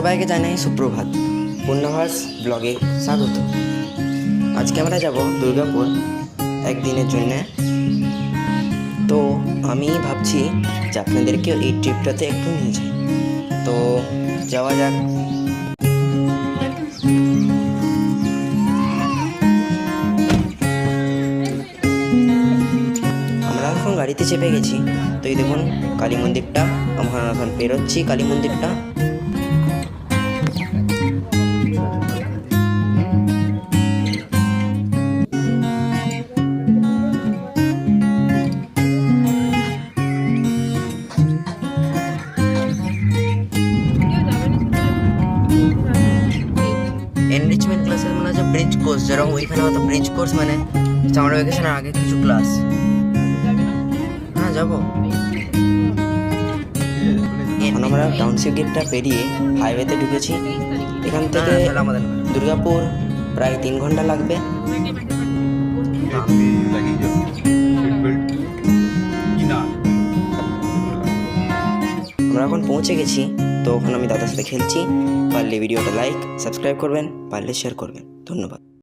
সবাইকে জানাই সুপ্রভাত। পূর্ণাভাস ব্লগে স্বাগত। আজকে আমরা যাব দুর্গাপুর একদিনের জন্যে। তো আমি ভাবছি যে আপনাদেরকেও এই ট্রিপটাতে একটু নিয়ে যাই। তো যাওয়া যাক। আমরা এখন গাড়িতে চেপে গেছি। তো এই দেখুন কালী মন্দিরটা, আমরা এখন পেরোচ্ছি কালী মন্দিরটা। এনরিচমেন্ট ক্লাসের মানে হচ্ছে ব্রিজ কোর্স, যেরকম ওইখানে হয়তো ব্রিজ কোর্স মানে সামার ভ্যাকেশনের আগে কিছু ক্লাস। হ্যাঁ যাবো। এখন আমরা টাউনশিপ গেটটা পেরিয়ে হাইওয়েতে ঢুকেছি। এখান থেকে দুর্গাপুর প্রায় 3 ঘন্টা লাগবে। আমরা এখন পৌঁছে গেছি। তো ওখানে আমি দাদার সাথে খেলছি। পারলে ভিডিওটা লাইক সাবস্ক্রাইব করবেন, পারলে শেয়ার করবেন। ধন্যবাদ।